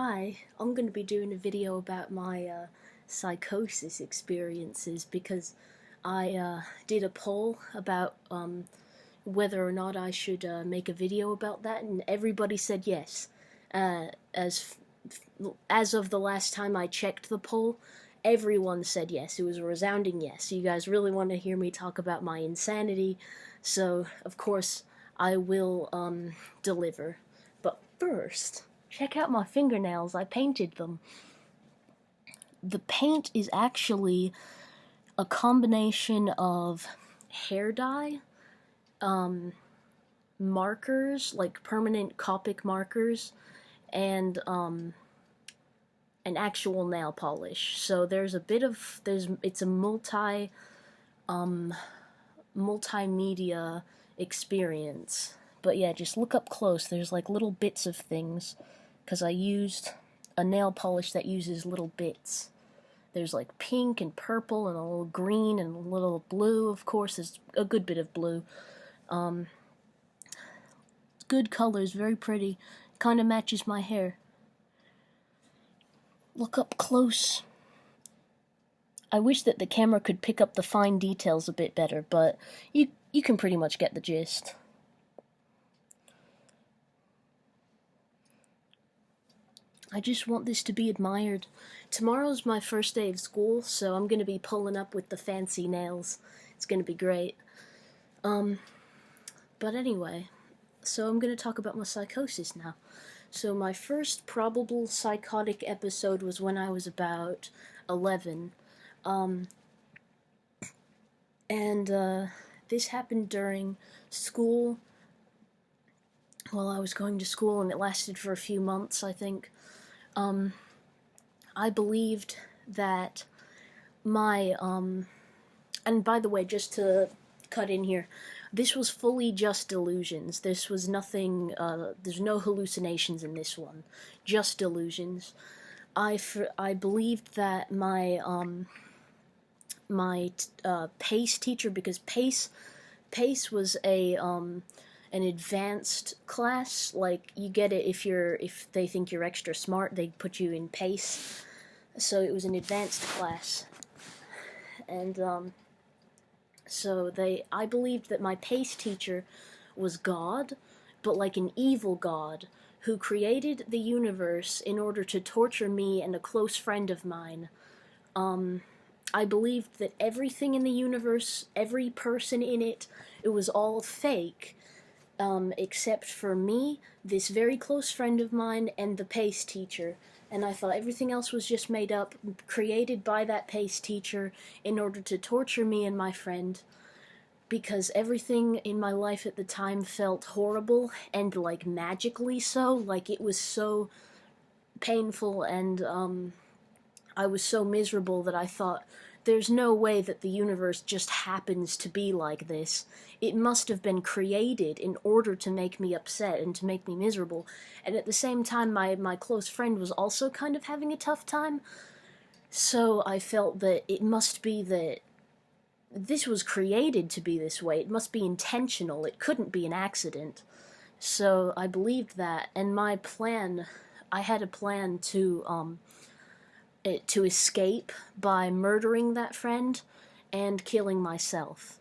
Hi, I'm going to be doing a video about my psychosis experiences because I did a poll about whether or not I should make a video about that, and everybody said yes. As of the last time I checked the poll, everyone said yes. It was a resounding yes. You guys really want to hear me talk about my insanity, so of course I will deliver. But first, check out my fingernails. I painted them. The paint is actually a combination of hair dye, markers, like permanent Copic markers, and an actual nail polish. So there's a bit of it's a multimedia experience. But yeah, just look up close. There's like little bits of things, because I used a nail polish that uses little bits. There's like pink and purple and a little green and a little blue. Of course, there's a good bit of blue. Good colors, very pretty. Kind of matches my hair. Look up close. I wish that the camera could pick up the fine details a bit better, but you can pretty much get the gist. I just want this to be admired. Tomorrow's my first day of school, so I'm gonna be pulling up with the fancy nails. It's gonna be great. But anyway, so I'm gonna talk about my psychosis now. So my first probable psychotic episode was when I was about 11. This happened during school, while I was going to school, and it lasted for a few months, I think. I believed that my, and by the way, just to cut in here, this was fully just delusions. This was nothing, there's no hallucinations in this one, just delusions. I believed that my PACE teacher, because PACE was an advanced class. Like, you get it if they think you're extra smart, they put you in PACE. So it was an advanced class, and I believed that my PACE teacher was God, but like an evil God who created the universe in order to torture me and a close friend of mine. I believed that everything in the universe, every person in it, it was all fake, except for me, this very close friend of mine, and the PACE teacher. And I thought everything else was just made up, created by that PACE teacher in order to torture me and my friend, because everything in my life at the time felt horrible, and like magically so. Like, it was so painful, and I was so miserable that I thought, there's no way that the universe just happens to be like this. It must have been created in order to make me upset and to make me miserable. And at the same time, my close friend was also kind of having a tough time. So I felt that it must be that this was created to be this way. It must be intentional. It couldn't be an accident. So I believed that, and I had a plan to escape by murdering that friend and killing myself.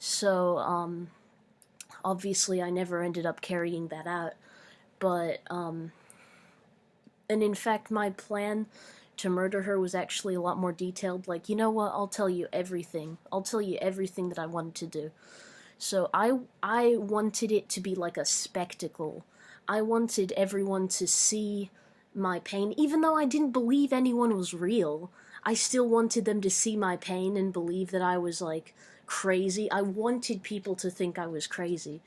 So, obviously I never ended up carrying that out, but, and in fact my plan to murder her was actually a lot more detailed. Like, you know what, I'll tell you everything. I'll tell you everything that I wanted to do. So I wanted it to be like a spectacle. I wanted everyone to see my pain. Even though I didn't believe anyone was real, I still wanted them to see my pain and believe that I was, like, crazy. I wanted people to think I was crazy.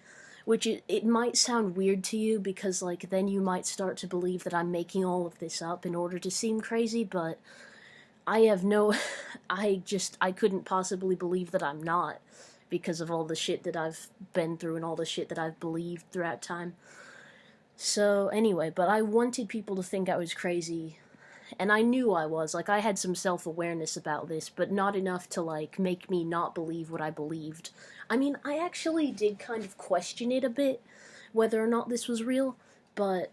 Which it might sound weird to you, because, like, then you might start to believe that I'm making all of this up in order to seem crazy, but I have no... I couldn't possibly believe that I'm not, because of all the shit that I've been through and all the shit that I've believed throughout time. So, anyway, but I wanted people to think I was crazy, and I knew I was. Like, I had some self-awareness about this, but not enough to, like, make me not believe what I believed. I mean, I actually did kind of question it a bit, whether or not this was real, but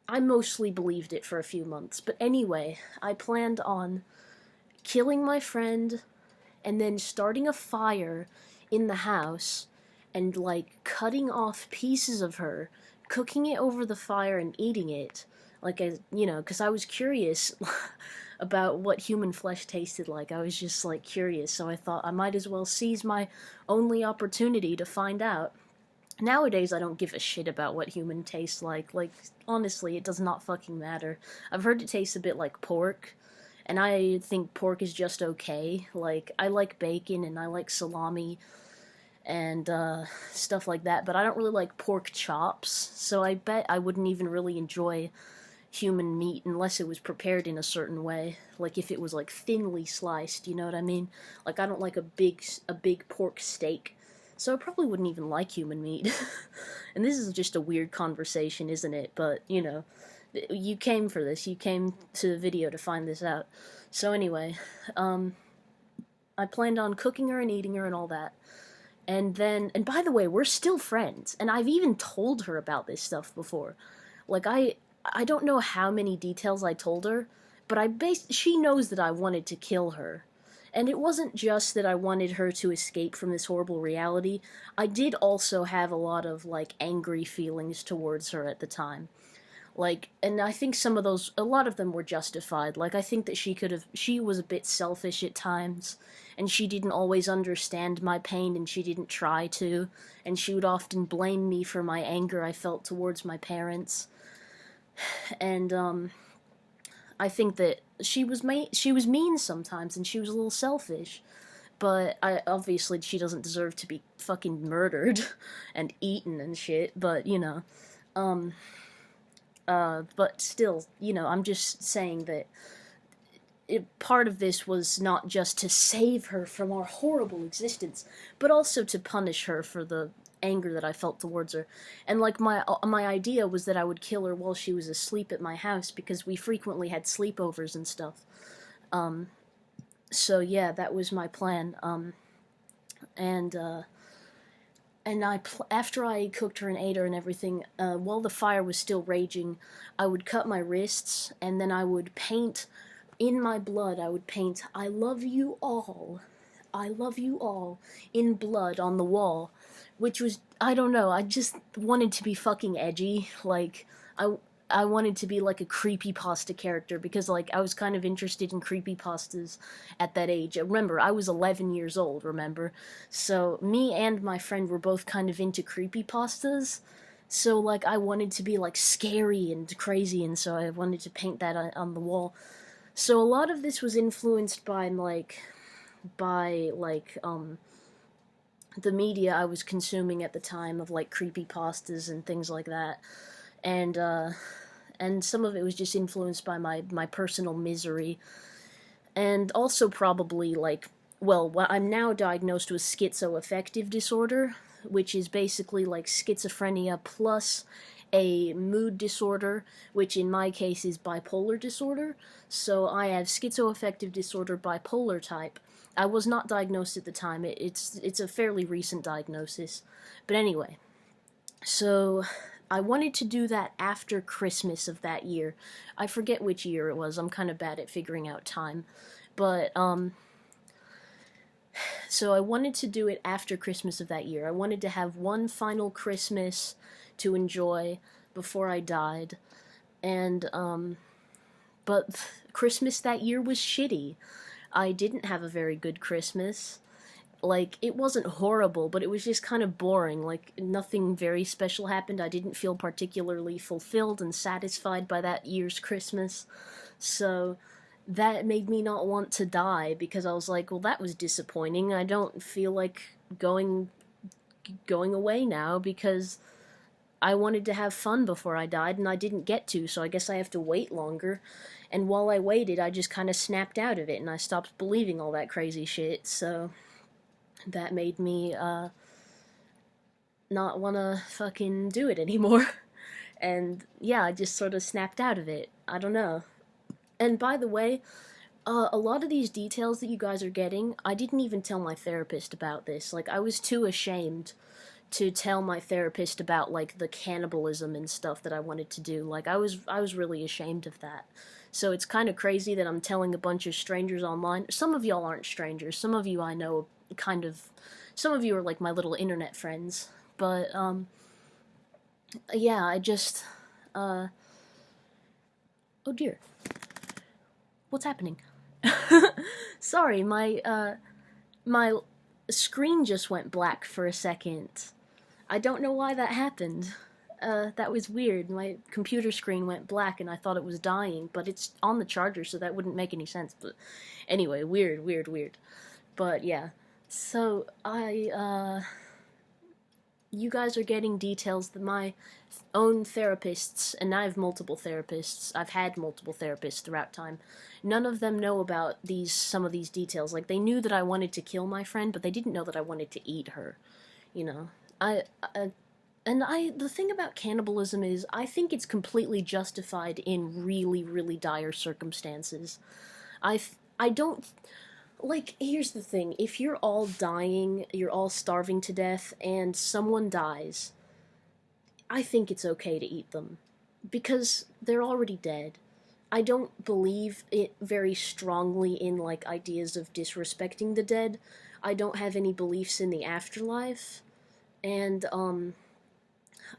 I mostly believed it for a few months. But anyway, I planned on killing my friend and then starting a fire in the house and like cutting off pieces of her, cooking it over the fire and eating it. Like, because I was curious about what human flesh tasted like. I was just like curious, so I thought I might as well seize my only opportunity to find out. Nowadays, I don't give a shit about what human tastes like. Like, honestly, it does not fucking matter. I've heard it tastes a bit like pork, and I think pork is just okay. Like, I like bacon and I like salami and stuff like that, but I don't really like pork chops, so I bet I wouldn't even really enjoy human meat unless it was prepared in a certain way. Like, if it was, like, thinly sliced, you know what I mean? Like, I don't like a big pork steak. So I probably wouldn't even like human meat. And this is just a weird conversation, isn't it? But, you came for this. You came to the video to find this out. So anyway, I planned on cooking her and eating her and all that. And by the way, we're still friends. And I've even told her about this stuff before. Like, I don't know how many details I told her, but she knows that I wanted to kill her. And it wasn't just that I wanted her to escape from this horrible reality. I did also have a lot of, like, angry feelings towards her at the time. Like, and I think a lot of them were justified. Like, I think that she was a bit selfish at times, and she didn't always understand my pain, and she didn't try to, and she would often blame me for my anger I felt towards my parents. And, I think that she was mean sometimes, and she was a little selfish. But obviously she doesn't deserve to be fucking murdered and eaten and shit. But but still, I'm just saying that part of this was not just to save her from our horrible existence, but also to punish her for the anger that I felt towards her. And like my idea was that I would kill her while she was asleep at my house, because we frequently had sleepovers and stuff. So yeah, that was my plan. And after I cooked her and ate her and everything, while the fire was still raging, I would cut my wrists, and then I would paint in my blood. I would paint "I love you all, I love you all" in blood on the wall, which was, I don't know, I just wanted to be fucking edgy. Like, I wanted to be like a creepypasta character, because like I was kind of interested in creepypastas at that age. Remember, I was 11 years old, remember? So me and my friend were both kind of into creepypastas. So like I wanted to be like scary and crazy, and so I wanted to paint that on the wall. So a lot of this was influenced by the media I was consuming at the time, of like creepypastas and things like that. And some of it was just influenced by my personal misery. And also probably I'm now diagnosed with schizoaffective disorder, which is basically like schizophrenia plus a mood disorder, which in my case is bipolar disorder. So I have schizoaffective disorder bipolar type. I was not diagnosed at the time. It's a fairly recent diagnosis. But anyway, so I wanted to do that after Christmas of that year. I forget which year it was. I'm kind of bad at figuring out time. But, so I wanted to do it after Christmas of that year. I wanted to have one final Christmas to enjoy before I died. And, but Christmas that year was shitty. I didn't have a very good Christmas. Like, it wasn't horrible, but it was just kind of boring. Like, nothing very special happened. I didn't feel particularly fulfilled and satisfied by that year's Christmas. So that made me not want to die, because I was like, well, that was disappointing. I don't feel like going away now, because I wanted to have fun before I died, and I didn't get to, so I guess I have to wait longer. And while I waited, I just kind of snapped out of it, and I stopped believing all that crazy shit, so that made me, not want to fucking do it anymore. And yeah, I just sort of snapped out of it. I don't know. And by the way, a lot of these details that you guys are getting, I didn't even tell my therapist about this. Like, I was too ashamed to tell my therapist about like the cannibalism and stuff that I wanted to do. Like I was really ashamed of that. So it's kind of crazy that I'm telling a bunch of strangers online. Some of y'all aren't strangers. Some of you I know kind of, some of you are like my little internet friends. But yeah, I just oh dear. What's happening? Sorry, my screen just went black for a second. I don't know why that happened. That was weird. My computer screen went black and I thought it was dying, but it's on the charger, so that wouldn't make any sense. But anyway, weird. But yeah. So you guys are getting details that my own therapists, and I have multiple therapists, I've had multiple therapists throughout time, none of them know about some of these details. Like, they knew that I wanted to kill my friend, but they didn't know that I wanted to eat her, you know. The thing about cannibalism is, I think it's completely justified in really, really dire circumstances. I don't, like, here's the thing, if you're all dying, you're all starving to death, and someone dies, I think it's okay to eat them, because they're already dead. I don't believe it very strongly in, like, ideas of disrespecting the dead. I don't have any beliefs in the afterlife, and,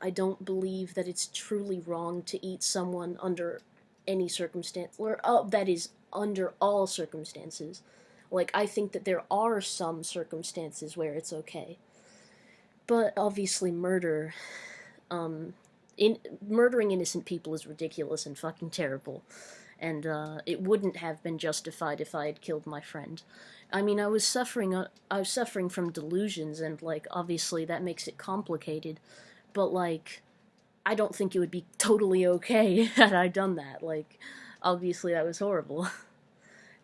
I don't believe that it's truly wrong to eat someone under any circumstance, or, that is, under all circumstances. Like, I think that there are some circumstances where it's okay. But, obviously, murdering innocent people is ridiculous and fucking terrible. And, it wouldn't have been justified if I had killed my friend. I mean, I was suffering from delusions, and, like, obviously that makes it complicated. But, like, I don't think it would be totally okay had I done that. Like, obviously that was horrible.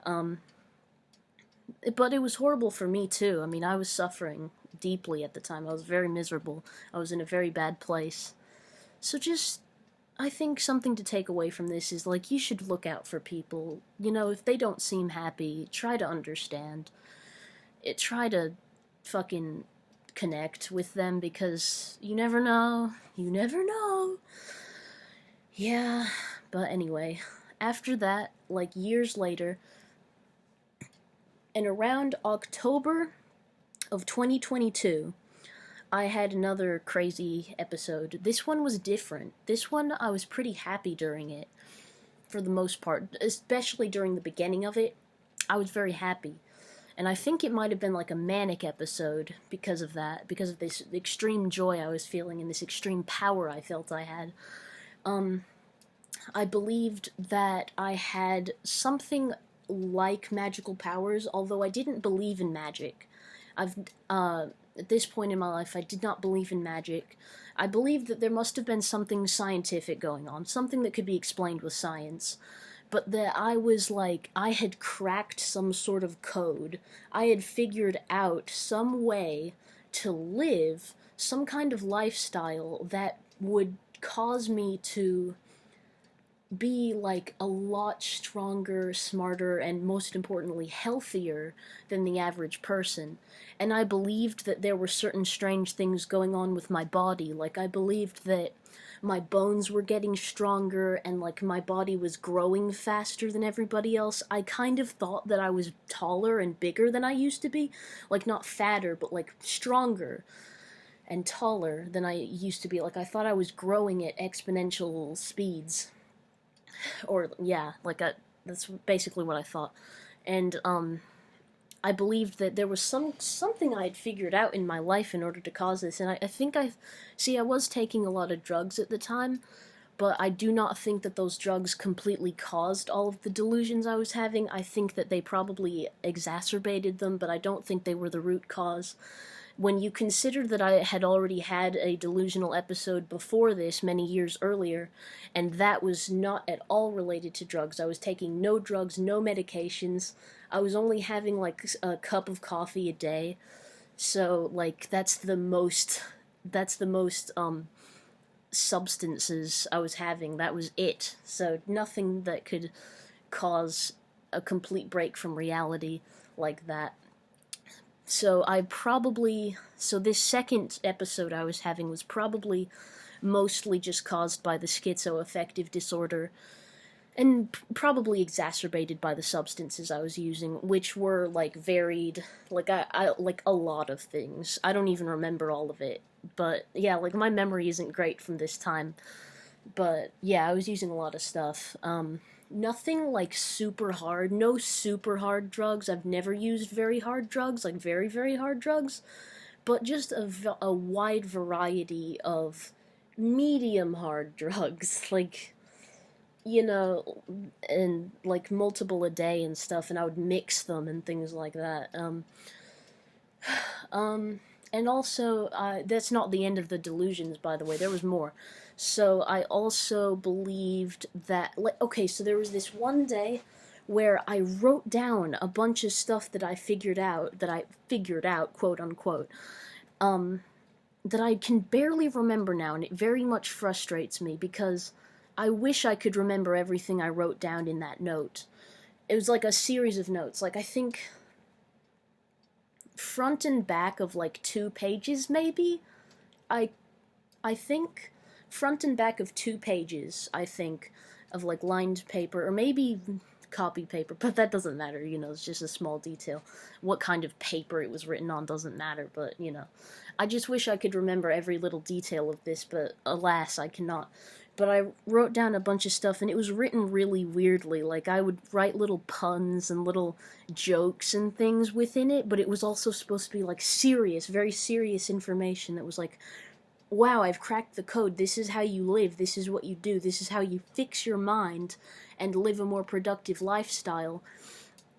But it was horrible for me, too. I mean, I was suffering deeply at the time. I was very miserable. I was in a very bad place. So just, I think something to take away from this is, like, you should look out for people. You know, if they don't seem happy, try to understand. Try to fucking connect with them, because you never know. You never know. Yeah, but anyway, after that, like, years later, and around October of 2022, I had another crazy episode. This one was different. This one, I was pretty happy during it, for the most part. Especially during the beginning of it, I was very happy. And I think it might have been like a manic episode because of that, because of this extreme joy I was feeling and this extreme power I felt I had. I believed that I had something like magical powers, although I didn't believe in magic. At this point in my life, I did not believe in magic. I believed that there must have been something scientific going on, something that could be explained with science, but that I was like, I had cracked some sort of code. I had figured out some way to live some kind of lifestyle that would cause me to be, like, a lot stronger, smarter, and most importantly, healthier than the average person. And I believed that there were certain strange things going on with my body. Like, I believed that my bones were getting stronger, and, like, my body was growing faster than everybody else. I kind of thought that I was taller and bigger than I used to be. Like, not fatter, but, like, stronger and taller than I used to be. Like, I thought I was growing at exponential speeds. Or, yeah, like, that's basically what I thought. And, I believed that there was something I had figured out in my life in order to cause this, and I think I was taking a lot of drugs at the time, but I do not think that those drugs completely caused all of the delusions I was having. I think that they probably exacerbated them, but I don't think they were the root cause. When you consider that I had already had a delusional episode before this, many years earlier, and that was not at all related to drugs. I was taking no drugs, no medications. I was only having, like, a cup of coffee a day. So, like, that's the most, substances I was having. That was it. So, nothing that could cause a complete break from reality like that. So this second episode I was having was probably mostly just caused by the schizoaffective disorder, and probably exacerbated by the substances I was using, which were like varied, I like a lot of things. I don't even remember all of it, but yeah, like my memory isn't great from this time. But yeah, I was using a lot of stuff. Nothing like super hard, no super hard drugs. I've never used very hard drugs, like very, very hard drugs, but just a wide variety of medium hard drugs, like, you know, and like multiple a day and stuff, and I would mix them and things like that. And also, that's not the end of the delusions, by the way. There was more. So I also believed that, like, okay, so there was this one day where I wrote down a bunch of stuff that I figured out, quote unquote, that I can barely remember now, and it very much frustrates me because I wish I could remember everything I wrote down in that note. It was like a series of notes, like I think front and back of like 2 pages, maybe. I I think front and back of 2 pages. I think of like lined paper, or maybe copy paper, but that doesn't matter. It's just a small detail. What kind of paper it was written on doesn't matter, but I just wish I could remember every little detail of this, but alas, I cannot. But I wrote down a bunch of stuff, and it was written really weirdly. Like, I would write little puns and little jokes and things within it, but it was also supposed to be, like, serious, very serious information that was like, wow, I've cracked the code. This is how you live. This is what you do. This is how you fix your mind and live a more productive lifestyle.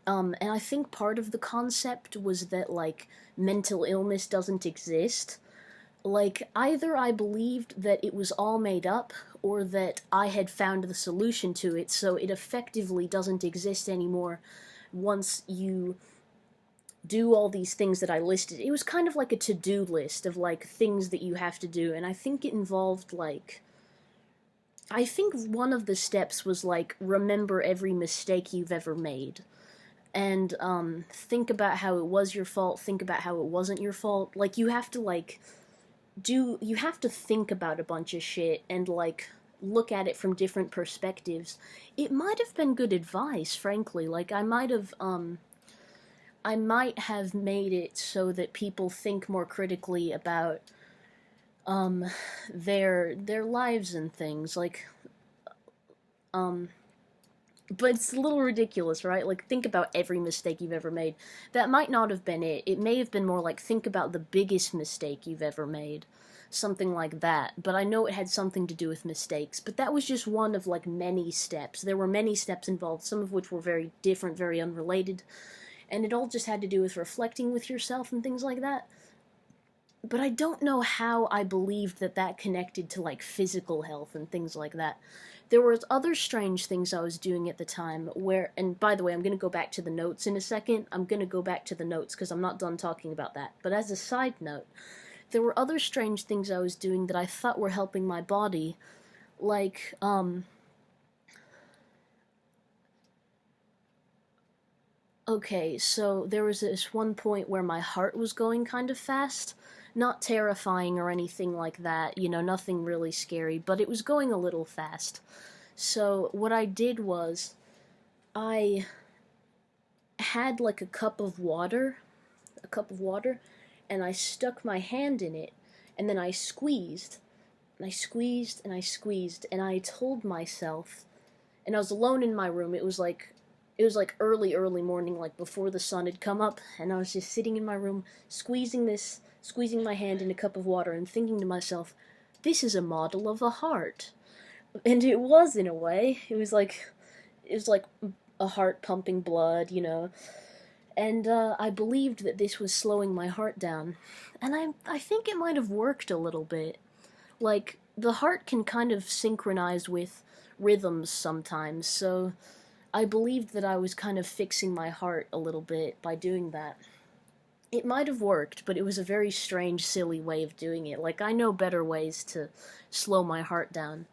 And I think part of the concept was that, like, mental illness doesn't exist. Like, either I believed that it was all made up, or that I had found the solution to it, so it effectively doesn't exist anymore once you do all these things that I listed. It was kind of like a to-do list of, like, things that you have to do, and I think it involved, like, I think one of the steps was, like, remember every mistake you've ever made. And, think about how it was your fault, think about how it wasn't your fault. Like, you have to think about a bunch of shit and, like, look at it from different perspectives. It might have been good advice, frankly. Like, I might have made it so that people think more critically about, their lives and things, like, but it's a little ridiculous, right? Like, think about every mistake you've ever made. That might not have been it. It may have been more like, think about the biggest mistake you've ever made. Something like that. But I know it had something to do with mistakes. But that was just one of, like, many steps. There were many steps involved, some of which were very different, very unrelated. And it all just had to do with reflecting with yourself and things like that. But I don't know how I believed that connected to, like, physical health and things like that. There were other strange things I was doing at the time where, and by the way, I'm going to go back to the notes in a second. I'm going to go back to the notes because I'm not done talking about that. But as a side note, there were other strange things I was doing that I thought were helping my body, like, okay, so there was this one point where my heart was going kind of fast. Not terrifying or anything like that, nothing really scary, but it was going a little fast. So what I did was, I had like a cup of water, and I stuck my hand in it, and then I squeezed, and I squeezed, and I squeezed, and I told myself, and I was alone in my room. It was like early morning, like before the sun had come up, and I was just sitting in my room, squeezing my hand in a cup of water and thinking to myself, this is a model of a heart. And it was, in a way. It was like a heart pumping blood, And I believed that this was slowing my heart down. And I think it might have worked a little bit. Like, the heart can kind of synchronize with rhythms sometimes, so I believed that I was kind of fixing my heart a little bit by doing that. It might have worked, but it was a very strange, silly way of doing it. Like, I know better ways to slow my heart down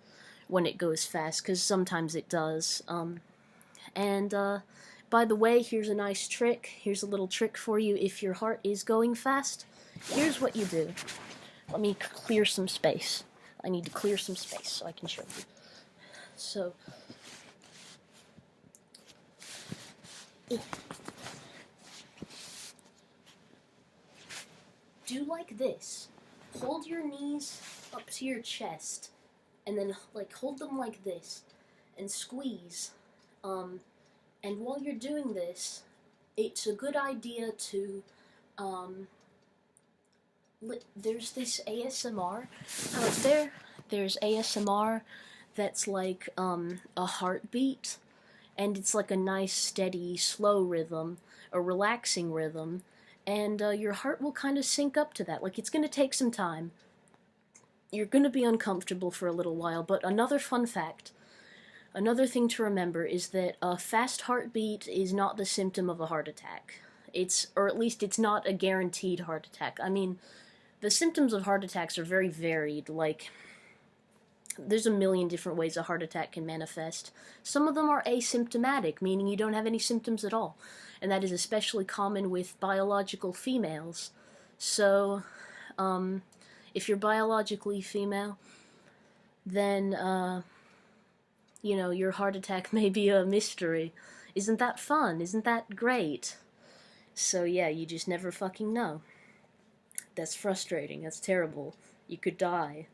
when it goes fast, because sometimes it does. And, By the way, here's a nice trick. Here's a little trick for you if your heart is going fast. Here's what you do. Let me clear some space. I need to clear some space so I can show you. So, do like this. Hold your knees up to your chest, and then like hold them like this, and squeeze. And while you're doing this, it's a good idea to, there's this ASMR out there. There's ASMR that's like, a heartbeat, and it's like a nice, steady, slow rhythm, a relaxing rhythm, and your heart will kind of sync up to that. Like, it's going to take some time. You're going to be uncomfortable for a little while, but another fun fact, another thing to remember is that a fast heartbeat is not the symptom of a heart attack. Or at least it's not a guaranteed heart attack. I mean, the symptoms of heart attacks are very varied. Like, there's a million different ways a heart attack can manifest. Some of them are asymptomatic, meaning you don't have any symptoms at all. And that is especially common with biological females. So, if you're biologically female, then, you know, your heart attack may be a mystery. Isn't that fun? Isn't that great? So yeah, you just never fucking know. That's frustrating. That's terrible. You could die.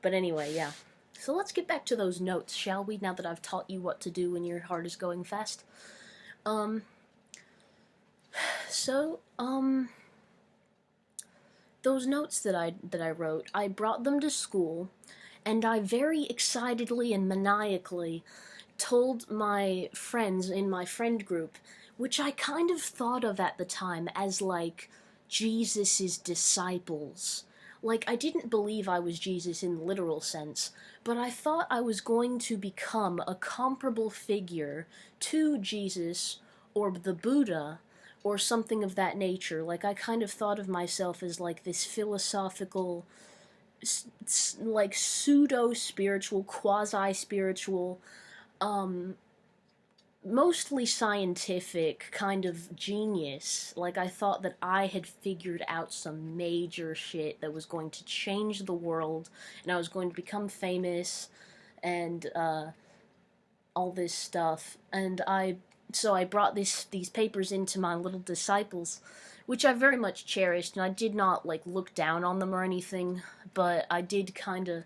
But anyway, yeah. So let's get back to those notes, shall we? Now that I've taught you what to do when your heart is going fast. Those notes that I wrote, I brought them to school, and I very excitedly and maniacally told my friends in my friend group, which I kind of thought of at the time as like Jesus's disciples. Like, I didn't believe I was Jesus in the literal sense, but I thought I was going to become a comparable figure to Jesus or the Buddha or something of that nature. Like, I kind of thought of myself as like this philosophical, like pseudo-spiritual, quasi-spiritual, mostly scientific kind of genius. Like, I thought that I had figured out some major shit that was going to change the world, and I was going to become famous, and, all this stuff. And so I brought these papers into my little disciples, which I very much cherished, and I did not, like, look down on them or anything, but I did kind of,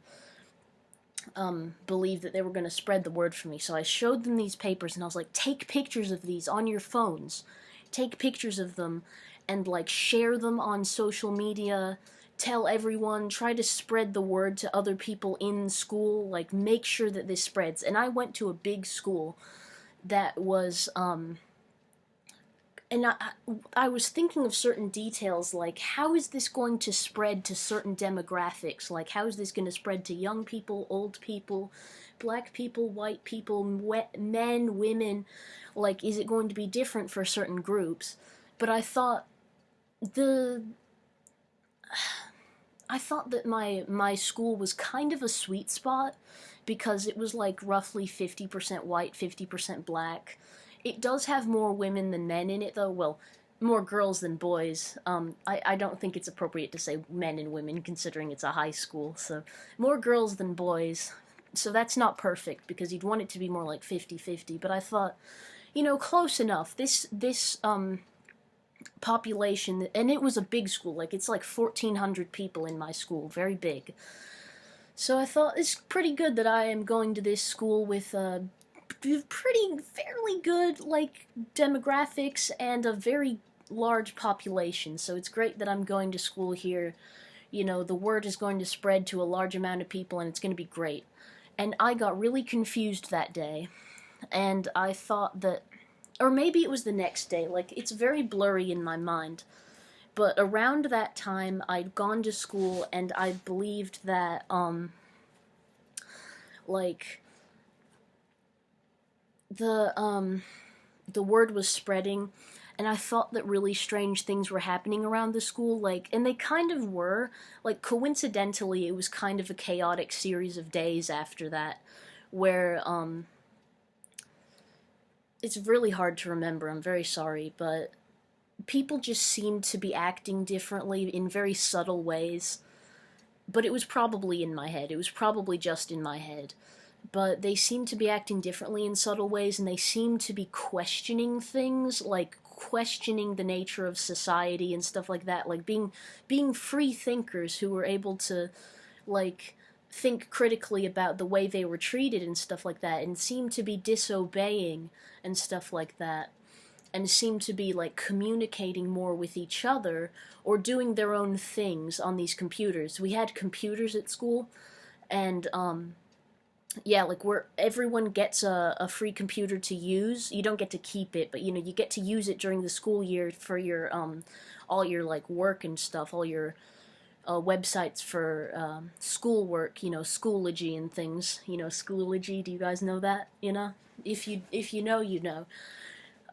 believe that they were going to spread the word for me. So I showed them these papers, and I was like, take pictures of these on your phones. Take pictures of them, and, like, share them on social media. Tell everyone, try to spread the word to other people in school. Like, make sure that this spreads. And I went to a big school that was, and I was thinking of certain details, like, how is this going to spread to certain demographics? Like, how is this going to spread to young people, old people, black people, white people, men, women? Like, is it going to be different for certain groups? But I thought that my school was kind of a sweet spot, because it was like roughly 50% white, 50% black. It does have more women than men in it, though. Well, more girls than boys. I don't think it's appropriate to say men and women, considering it's a high school. So, more girls than boys. So that's not perfect, because you'd want it to be more like 50-50. But I thought, you know, close enough. This population, and it was a big school. Like, it's like 1,400 people in my school. Very big. So I thought, it's pretty good that I am going to this school with, fairly good, like, demographics and a very large population. So it's great that I'm going to school here. You know, the word is going to spread to a large amount of people, and it's going to be great. And I got really confused that day, and I thought that, or maybe it was the next day, like, it's very blurry in my mind. But around that time, I'd gone to school, and I believed that, like, the word was spreading, and I thought that really strange things were happening around the school, like, and they kind of were. Like, coincidentally, it was kind of a chaotic series of days after that, where, it's really hard to remember, I'm very sorry, but people just seemed to be acting differently in very subtle ways. But it was probably in my head. It was probably just in my head. But they seemed to be acting differently in subtle ways, and they seemed to be questioning things, like questioning the nature of society and stuff like that, like being free thinkers who were able to like think critically about the way they were treated and stuff like that, and seemed to be disobeying and stuff like that, and seem to be like communicating more with each other or doing their own things on these computers. We had computers at school, and yeah, like where everyone gets a free computer to use. You don't get to keep it, but you know, you get to use it during the school year for your all your like work and stuff, all your websites for schoolwork, you know, Schoology and things. You know, Schoology. Do you guys know that? You know, if you know, you know.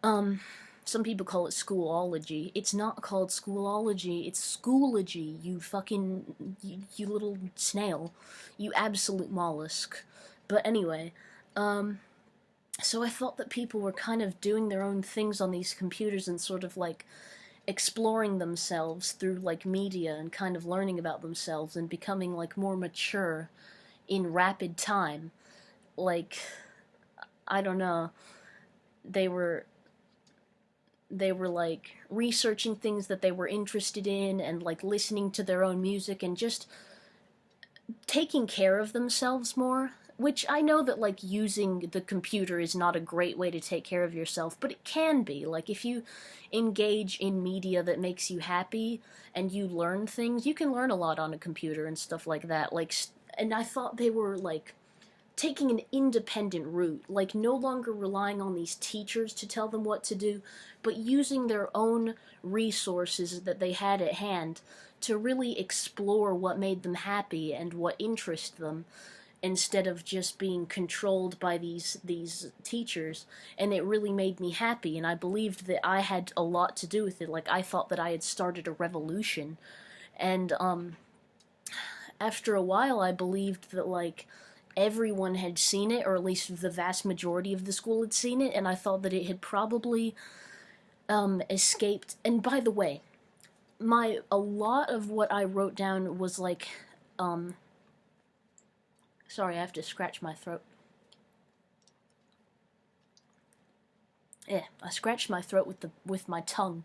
Um, some people call it Schoolology. It's not called Schoolology. It's Schoology. You fucking you little snail, you absolute mollusk. But anyway, so I thought that people were kind of doing their own things on these computers and sort of like exploring themselves through like media and kind of learning about themselves and becoming like more mature in rapid time. Like, I don't know, they were they were like researching things that they were interested in and like listening to their own music and just taking care of themselves more. Which I know that like using the computer is not a great way to take care of yourself, but it can be. Like if you engage in media that makes you happy and you learn things, you can learn a lot on a computer and stuff like that. Like, and I thought they were like taking an independent route, like no longer relying on these teachers to tell them what to do, but using their own resources that they had at hand to really explore what made them happy and what interested them, instead of just being controlled by these teachers. And it really made me happy, and I believed that I had a lot to do with it. Like I thought that I had started a revolution. And after a while I believed that like everyone had seen it, or at least the vast majority of the school had seen it, and I thought that it had probably escaped. And by the way, a lot of what I wrote down was like sorry, I have to scratch my throat. Yeah, I scratched my throat with my tongue.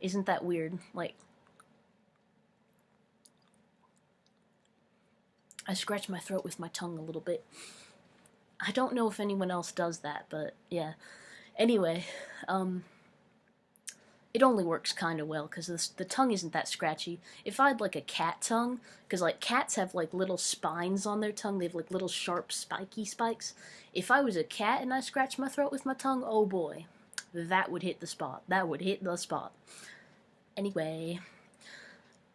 Isn't that weird? Like I scratched my throat with my tongue a little bit. I don't know if anyone else does that, but yeah. Anyway, it only works kind of well because the tongue isn't that scratchy. If I had like a cat tongue, because like cats have like little spines on their tongue, they have like little sharp spiky spikes. If I was a cat and I scratched my throat with my tongue, oh boy, that would hit the spot. That would hit the spot. Anyway,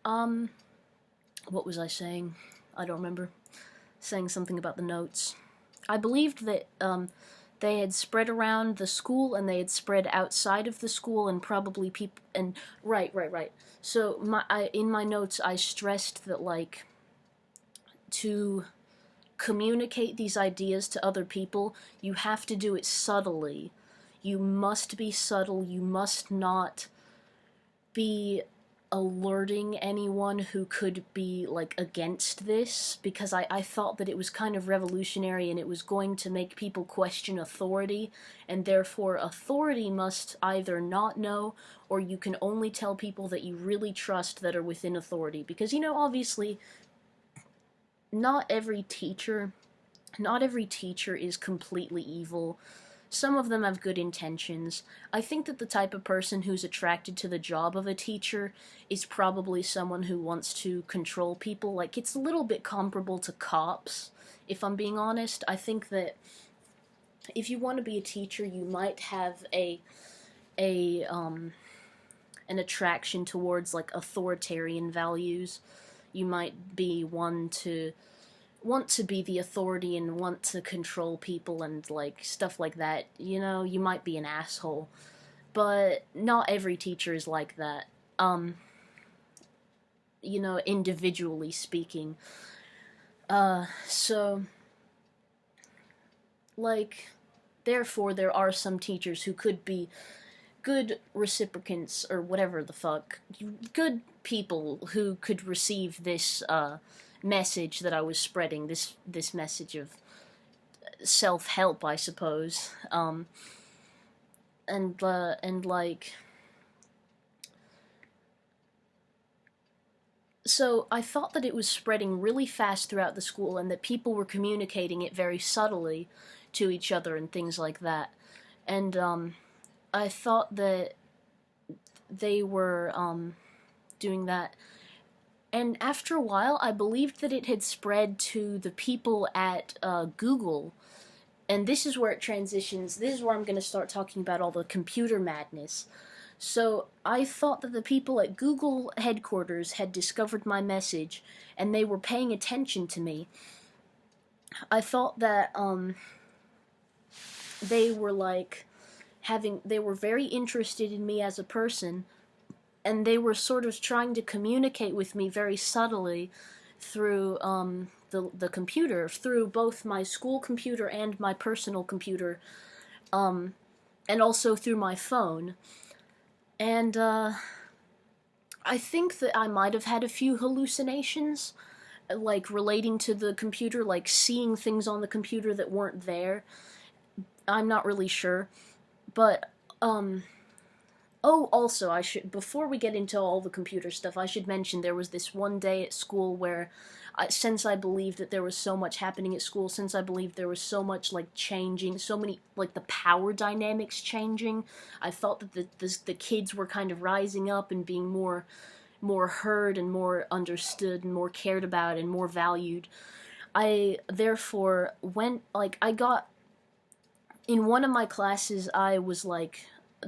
what was I saying? I don't remember. Saying something about the notes. I believed that they had spread around the school and they had spread outside of the school, and probably people. And right. So in my notes I stressed that like to communicate these ideas to other people, you have to do it subtly. You must be subtle. You must not be alerting anyone who could be like against this, because I thought that it was kind of revolutionary and it was going to make people question authority, and therefore authority must either not know, or you can only tell people that you really trust that are within authority. Because you know, obviously not every teacher is completely evil. Some of them have good intentions. I think that the type of person who's attracted to the job of a teacher is probably someone who wants to control people. Like, it's a little bit comparable to cops, if I'm being honest. I think that if you want to be a teacher, you might have an attraction towards like authoritarian values. You might be one to want to be the authority and want to control people and like stuff like that. You know, you might be an asshole, but not every teacher is like that. You know, individually speaking. So like Therefore, there are some teachers who could be good reciprocants, or whatever the fuck, good people who could receive this message that I was spreading, this message of self-help, I suppose. And like, so I thought that it was spreading really fast throughout the school, and that people were communicating it very subtly to each other and things like that. And I thought that they were doing that. And after a while, I believed that it had spread to the people at Google. And this is where it transitions. This is where I'm going to start talking about all the computer madness. So I thought that the people at Google headquarters had discovered my message, and they were paying attention to me. I thought that they were like they were very interested in me as a person, and they were sort of trying to communicate with me very subtly through the computer, through both my school computer and my personal computer, and also through my phone. And I think that I might have had a few hallucinations, like relating to the computer, like seeing things on the computer that weren't there. I'm not really sure. But, oh, also, before we get into all the computer stuff, I should mention there was this one day at school where, since I believed that there was so much happening at school, since I believed there was so much, like, changing, so many, like, the power dynamics changing, I felt that the kids were kind of rising up and being more heard and more understood and more cared about and more valued. I, therefore, in one of my classes, I was like,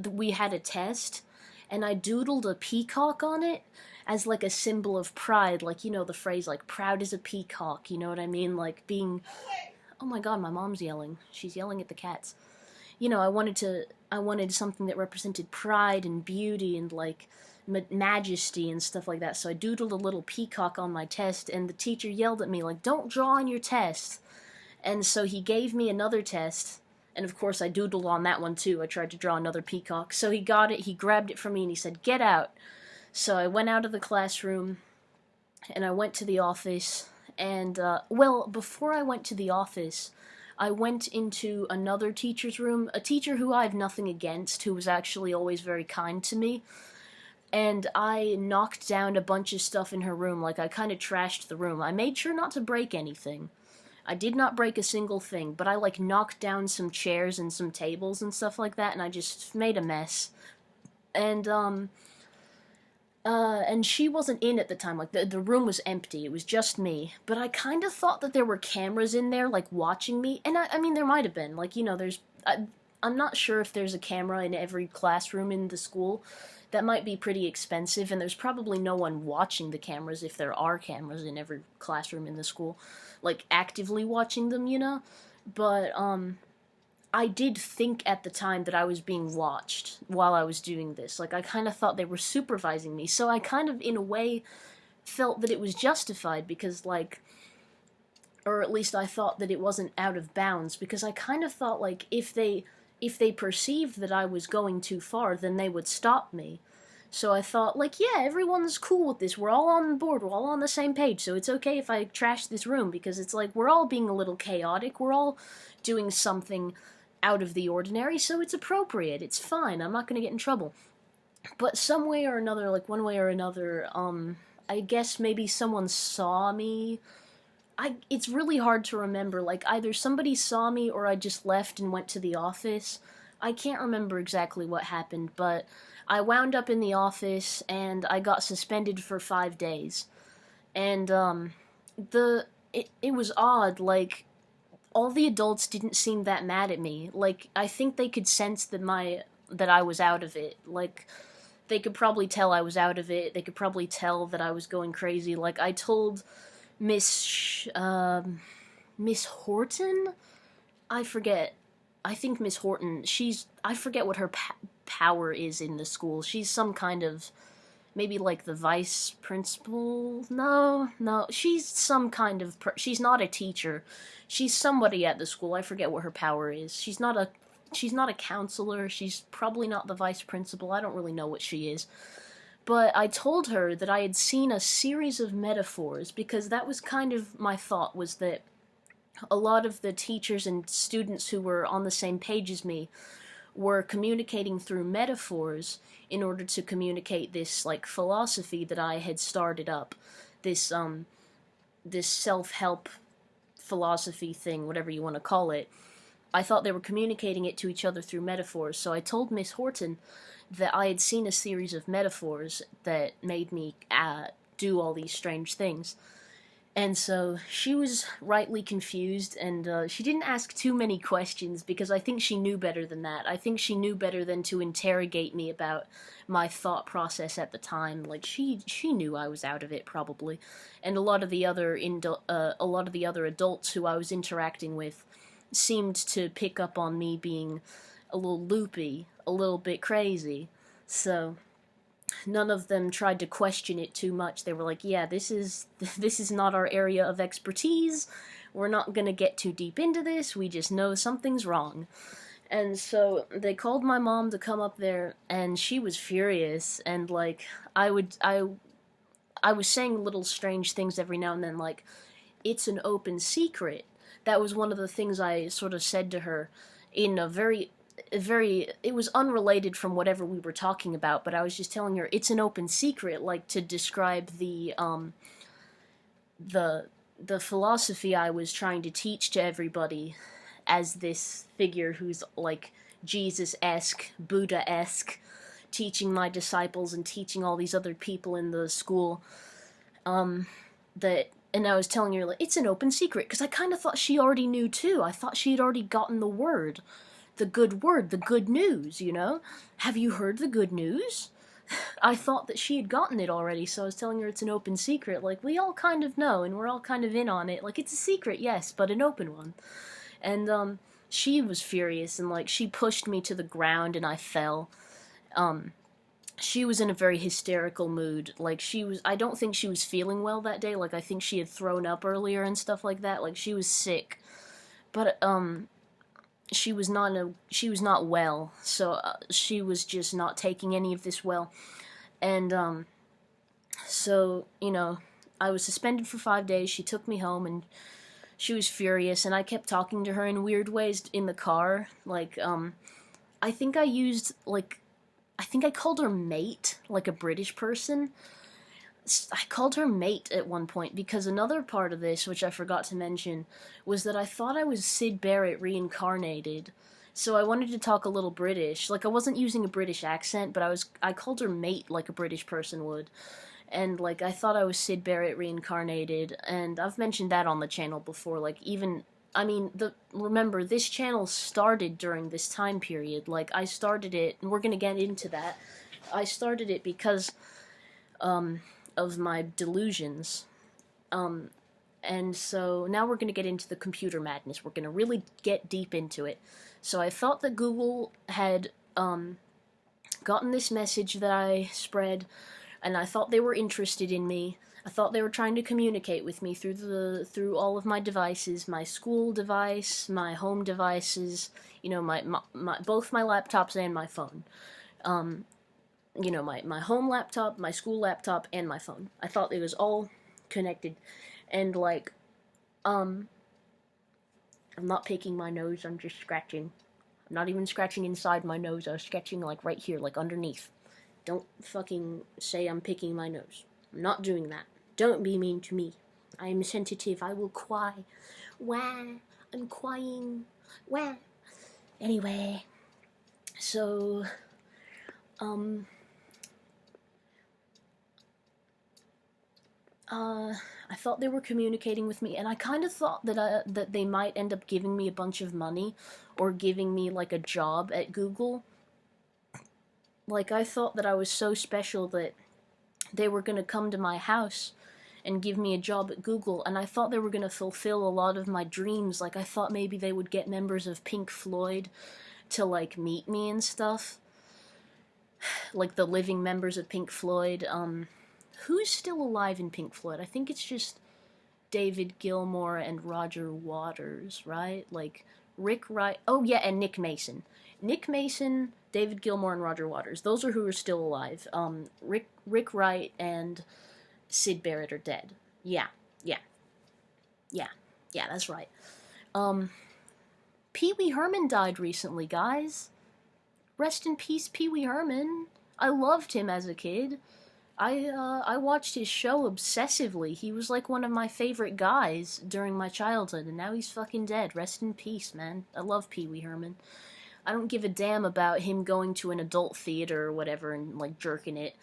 we had a test, and I doodled a peacock on it as like a symbol of pride, like, you know, the phrase, like, proud as a peacock, you know what I mean, like, being, oh my god, my mom's yelling, she's yelling at the cats. You know, I wanted something that represented pride and beauty and, like, majesty and stuff like that, so I doodled a little peacock on my test, and the teacher yelled at me, like, don't draw on your test, and so he gave me another test. And of course I doodled on that one too. I tried to draw another peacock. So he got it, he grabbed it from me, and he said, get out. So I went out of the classroom, and I went to the office, and, well, before I went to the office, I went into another teacher's room, a teacher who I have nothing against, who was actually always very kind to me, and I knocked down a bunch of stuff in her room, like, I kind of trashed the room. I made sure not to break anything. I did not break a single thing, but I, like, knocked down some chairs and some tables and stuff like that, and I just made a mess. And she wasn't in at the time, like, the room was empty, it was just me, but I kind of thought that there were cameras in there, like, watching me, and I mean, there might have been, like, you know, I'm not sure if there's a camera in every classroom in the school. That might be pretty expensive, and there's probably no one watching the cameras if there are cameras in every classroom in the school, like, actively watching them, you know? But, I did think at the time that I was being watched while I was doing this. Like, I kind of thought they were supervising me, so I kind of, in a way, felt that it was justified, because, like, or at least I thought that it wasn't out of bounds, because I kind of thought, like, if they perceived that I was going too far, then they would stop me. So I thought, like, yeah, everyone's cool with this, we're all on board, we're all on the same page, so it's okay if I trash this room, because it's like, we're all being a little chaotic, we're all doing something out of the ordinary, so it's appropriate, it's fine, I'm not gonna get in trouble. But some way or another, like, one way or another, I guess maybe someone saw me. It's really hard to remember, like, either somebody saw me or I just left and went to the office. I can't remember exactly what happened, but I wound up in the office, and I got suspended for 5 days. And, it was odd, like, all the adults didn't seem that mad at me. Like, I think they could sense that I was out of it. Like, they could probably tell I was out of it, they could probably tell that I was going crazy. Like, I told Miss Horton? I forget. I think Miss Horton, I forget what her power is in the school. She's some kind of, maybe like the vice principal? No, she's some kind of, she's not a teacher. She's somebody at the school. I forget what her power is. She's not she's not a counselor, she's probably not the vice principal, I don't really know what she is. But I told her that I had seen a series of metaphors, because that was kind of my thought, was that a lot of the teachers and students who were on the same page as me were communicating through metaphors in order to communicate this, like, philosophy that I had started up. This self-help philosophy thing, whatever you want to call it. I thought they were communicating it to each other through metaphors, so I told Miss Horton that I had seen a series of metaphors that made me do all these strange things. And so she was rightly confused, and she didn't ask too many questions, because I think she knew better than that. I think she knew better than to interrogate me about my thought process at the time. Like, she knew I was out of it, probably. And a lot of the other adults who I was interacting with seemed to pick up on me being a little loopy, a little bit crazy. So none of them tried to question it too much. They were like, yeah, this is not our area of expertise. We're not gonna get too deep into this. We just know something's wrong. And so they called my mom to come up there, and she was furious. And like, I was saying little strange things every now and then, like, it's an open secret. That was one of the things I sort of said to her in a very, it was unrelated from whatever we were talking about, but I was just telling her it's an open secret, like, to describe the philosophy I was trying to teach to everybody as this figure who's like Jesus-esque, Buddha-esque, teaching my disciples and teaching all these other people in the school, and I was telling her, like, it's an open secret, because I kind of thought she already knew too. I thought she had already gotten the word, the good news, you know? Have you heard the good news? I thought that she had gotten it already, so I was telling her it's an open secret. Like, we all kind of know, and we're all kind of in on it. Like, it's a secret, yes, but an open one. And, she was furious, and, like, she pushed me to the ground, and I fell. She was in a very hysterical mood. Like, I don't think she was feeling well that day. Like, I think she had thrown up earlier and stuff like that. Like, she was sick. But, she was not well, so she was just not taking any of this well. And, so, you know, I was suspended for 5 days. She took me home, and she was furious, and I kept talking to her in weird ways in the car. Like, I think I called her mate, like a British person. I called her mate at one point, because another part of this, which I forgot to mention, was that I thought I was Syd Barrett reincarnated. So I wanted to talk a little British. Like, I wasn't using a British accent, but I called her mate like a British person would. And, like, I thought I was Syd Barrett reincarnated, and I've mentioned that on the channel before. Like, remember, this channel started during this time period. Like, I started it, and we're gonna get into that. I started it because, of my delusions. And so now we're gonna get into the computer madness. We're gonna really get deep into it. So I thought that Google had, gotten this message that I spread, and I thought they were interested in me. I thought they were trying to communicate with me through all of my devices, my school device, my home devices, you know, my both my laptops and my phone. You know, my home laptop, my school laptop, and my phone. I thought it was all connected. And, like, I'm not picking my nose, I'm just scratching. I'm not even scratching inside my nose, I was scratching, like, right here, like, underneath. Don't fucking say I'm picking my nose. I'm not doing that. Don't be mean to me. I am sensitive. I will cry. Wah. I'm crying. Wah. Anyway. So, I thought they were communicating with me, and I kind of thought that they might end up giving me a bunch of money, or giving me, like, a job at Google. Like, I thought that I was so special that they were gonna come to my house and give me a job at Google, and I thought they were gonna fulfill a lot of my dreams. Like, I thought maybe they would get members of Pink Floyd to, like, meet me and stuff. Like, the living members of Pink Floyd. Who's still alive in Pink Floyd? I think it's just David Gilmour and Roger Waters, right? Like, Rick Wright. Oh yeah, and Nick Mason. Nick Mason, David Gilmour, and Roger Waters. Those are who are still alive. Rick Wright and Sid Barrett are dead. Yeah, yeah, yeah, yeah. That's right. Pee Wee Herman died recently, guys. Rest in peace, Pee Wee Herman. I loved him as a kid. I watched his show obsessively. He was like one of my favorite guys during my childhood, and now he's fucking dead. Rest in peace, man. I love Pee Wee Herman. I don't give a damn about him going to an adult theater or whatever and, like, jerking it.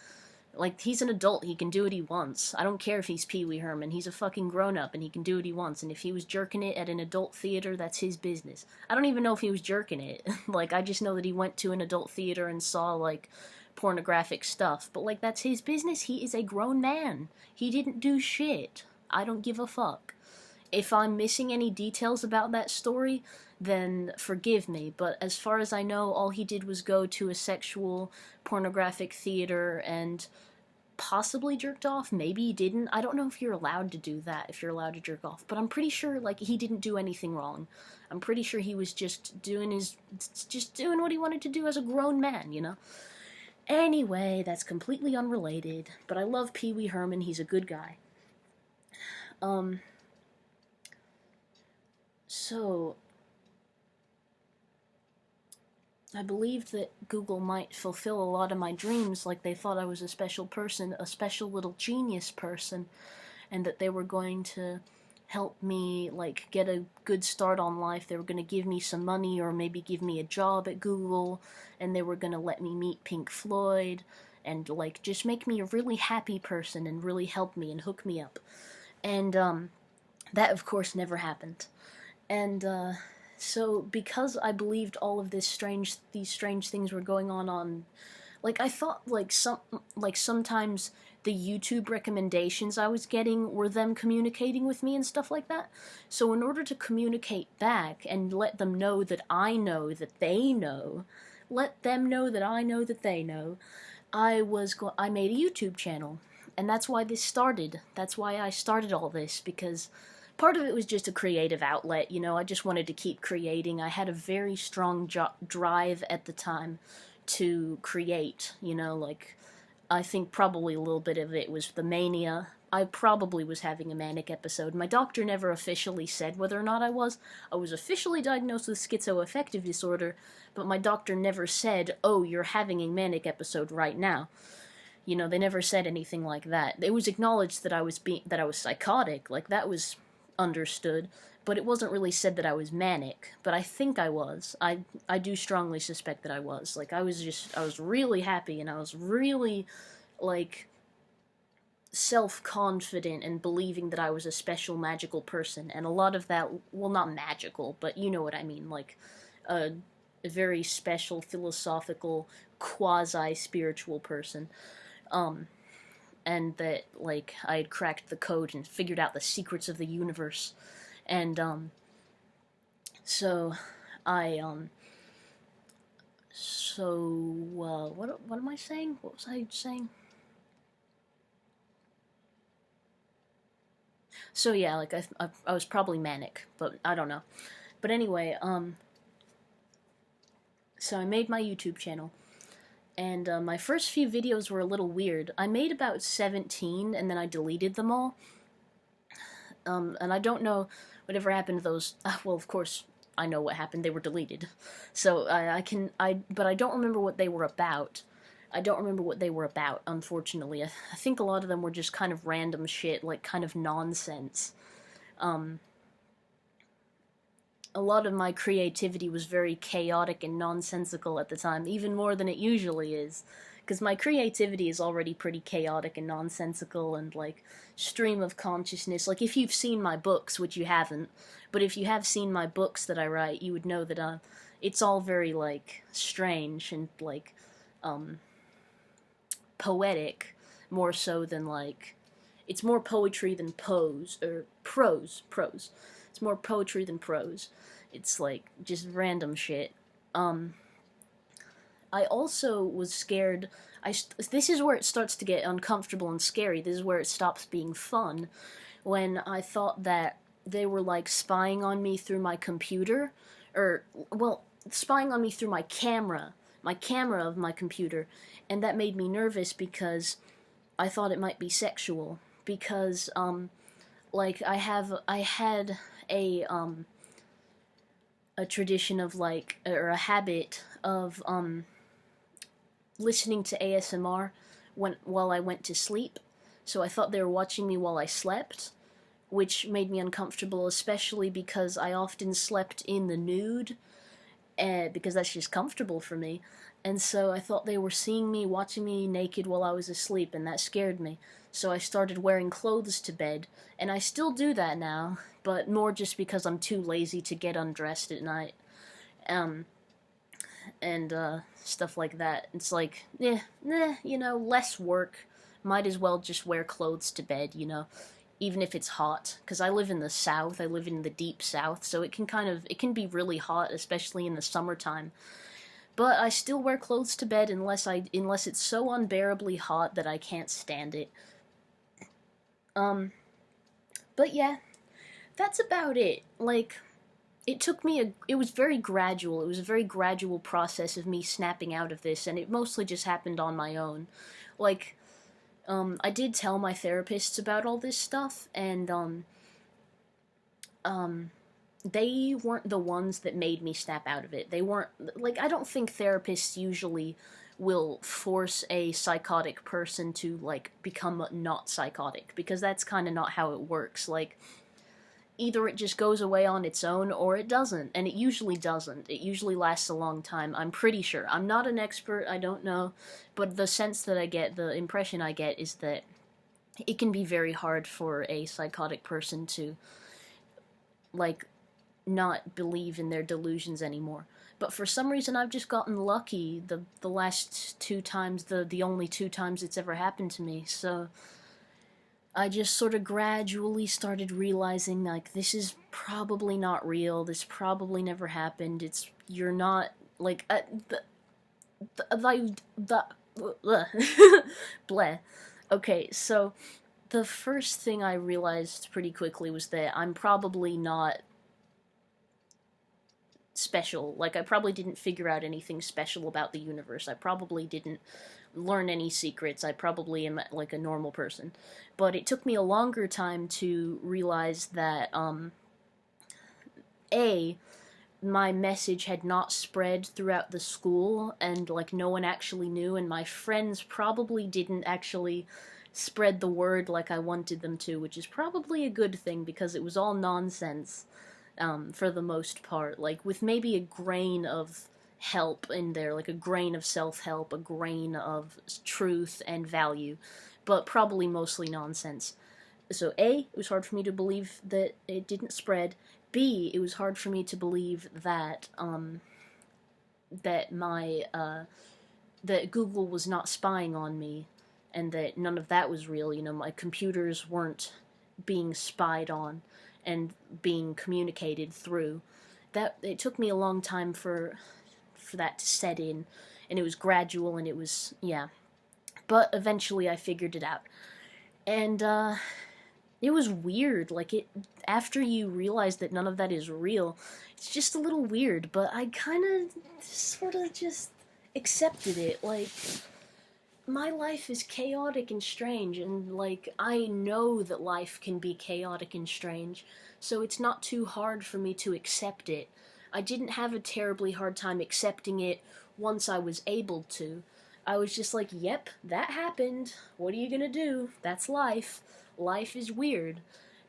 Like, he's an adult, he can do what he wants. I don't care if he's Pee Wee Herman, he's a fucking grown-up and he can do what he wants, and if he was jerking it at an adult theater, that's his business. I don't even know if he was jerking it. Like, I just know that he went to an adult theater and saw, like, pornographic stuff, but, like, that's his business. He is a grown man. He didn't do shit. I don't give a fuck. If I'm missing any details about that story, then forgive me, but as far as I know, all he did was go to a sexual pornographic theater and possibly jerked off. Maybe he didn't. I don't know if you're allowed to do that, if you're allowed to jerk off, but I'm pretty sure, like, he didn't do anything wrong. I'm pretty sure he was just doing what he wanted to do as a grown man, you know? Anyway, that's completely unrelated, but I love Pee Wee Herman, he's a good guy. So, I believed that Google might fulfill a lot of my dreams, like they thought I was a special person, a special little genius person, and that they were going to help me, like, get a good start on life. They were going to give me some money or maybe give me a job at Google, and they were going to let me meet Pink Floyd and, like, just make me a really happy person and really help me and hook me up. And, that, of course, never happened. And, so because I believed all of these strange things were going on, like, I thought, sometimes the YouTube recommendations I was getting were them communicating with me and stuff like that. So in order to communicate back and let them know that I know that they know, let them know that I know that they know, I made a YouTube channel. And that's why this started. That's why I started all this, because part of it was just a creative outlet, you know, I just wanted to keep creating. I had a very strong drive at the time to create, you know, like, I think probably a little bit of it was the mania. I probably was having a manic episode. My doctor never officially said whether or not I was. I was officially diagnosed with schizoaffective disorder, but my doctor never said, oh, you're having a manic episode right now. You know, they never said anything like that. It was acknowledged that I was psychotic, like, that was understood, but it wasn't really said that I was manic, but I think I was. I do strongly suspect that I was. Like, I was really happy, and I was really, like, self-confident and believing that I was a special magical person, and a lot of that, well, not magical, but you know what I mean, like, a very special, philosophical, quasi-spiritual person. And that, like, I had cracked the code and figured out the secrets of the universe. And, so, what am I saying? What was I saying? So, yeah, like, I was probably manic, but I don't know. But anyway, so I made my YouTube channel. And my first few videos were a little weird. I made about 17, and then I deleted them all. And I don't know whatever happened to those. Well, of course, I know what happened. They were deleted. So but I don't remember what they were about. Unfortunately. I think a lot of them were just kind of random shit, like, kind of nonsense. A lot of my creativity was very chaotic and nonsensical at the time, even more than it usually is, because my creativity is already pretty chaotic and nonsensical and, like, stream of consciousness. Like, if you've seen my books, which you haven't, but if you have seen my books that I write, you would know that it's all very, like, strange and, like, poetic, more so than, like, it's more poetry than prose. It's more poetry than prose. It's, like, just random shit. I also was scared. This is where it starts to get uncomfortable and scary. This is where it stops being fun. When I thought that they were, like, spying on me through my computer, or, well, spying on me through my camera of my computer, and that made me nervous because I thought it might be sexual, because, like, I had a tradition of, like, or a habit of, listening to ASMR while I went to sleep, so I thought they were watching me while I slept, which made me uncomfortable, especially because I often slept in the nude, because that's just comfortable for me. And so I thought they were seeing me, watching me naked while I was asleep, and that scared me. So I started wearing clothes to bed, and I still do that now, but more just because I'm too lazy to get undressed at night. Um, and stuff like that. It's like, less work. Might as well just wear clothes to bed, even if it's hot. Because I live in the South, I live in the deep South, so it can be really hot, especially in the summertime. But I still wear clothes to bed unless it's so unbearably hot that I can't stand it. But yeah, that's about it. Like, it was very gradual. It was a very gradual process of me snapping out of this, and it mostly just happened on my own. Like, I did tell my therapists about all this stuff, and, they weren't the ones that made me snap out of it. They weren't, like, I don't think therapists usually will force a psychotic person to, like, become not psychotic, because that's kind of not how it works. Like, either it just goes away on its own, or it doesn't, and it usually doesn't. It usually lasts a long time, I'm pretty sure. I'm not an expert, I don't know, but the sense that I get, the impression I get, is that it can be very hard for a psychotic person to, like, not believe in their delusions anymore. But for some reason, I've just gotten lucky the last 2 times, the only 2 times it's ever happened to me, so I just sort of gradually started realizing, like, this is probably not real, this probably never happened, you're not, like, bleh. Okay, so the first thing I realized pretty quickly was that I'm probably not special. Like, I probably didn't figure out anything special about the universe. I probably didn't learn any secrets. I probably am, like, a normal person. But it took me a longer time to realize that, my message had not spread throughout the school, and, like, no one actually knew, and my friends probably didn't actually spread the word like I wanted them to, which is probably a good thing, because it was all nonsense. For the most part, like, with maybe a grain of help in there, like a grain of self-help, a grain of truth and value, but probably mostly nonsense. So A, it was hard for me to believe that it didn't spread. B, it was hard for me to believe that, that that Google was not spying on me, and that none of that was real. My computers weren't being spied on and being communicated through. That it took me a long time for that to set in, and it was gradual, and it was, yeah. But eventually I figured it out. And it was weird. Like, it after you realize that none of that is real, it's just a little weird, but I kind of sort of just accepted it. Like, my life is chaotic and strange, and, like, I know that life can be chaotic and strange, so it's not too hard for me to accept it. I didn't have a terribly hard time accepting it once I was able to. I was just like, yep, that happened. What are you gonna do? That's life. Life is weird.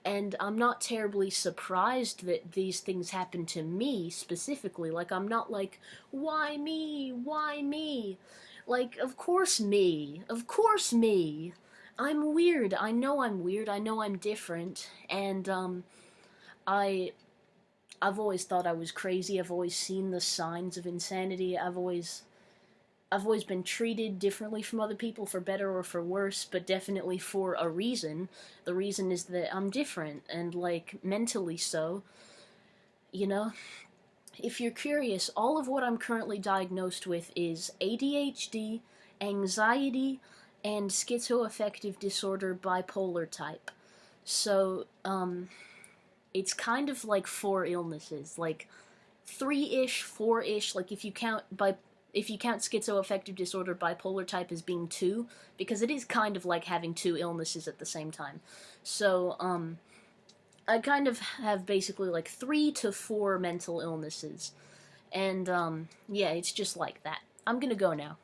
And I'm not terribly surprised that these things happen to me specifically. Like, I'm not like, why me? Why me? Like, of course me. Of course me. I'm weird. I know I'm weird. I know I'm different. And, I, I've always thought I was crazy. I've always seen the signs of insanity. I've always been treated differently from other people, for better or for worse, but definitely for a reason. The reason is that I'm different, and, like, mentally so. You know? If you're curious, all of what I'm currently diagnosed with is ADHD, anxiety, and schizoaffective disorder bipolar type. So, it's kind of like 4 illnesses. Like, 3-ish, 4-ish, like if you count schizoaffective disorder bipolar type as being 2, because it is kind of like having 2 illnesses at the same time. So, I kind of have basically like 3 to 4 mental illnesses. And, yeah, it's just like that. I'm gonna go now.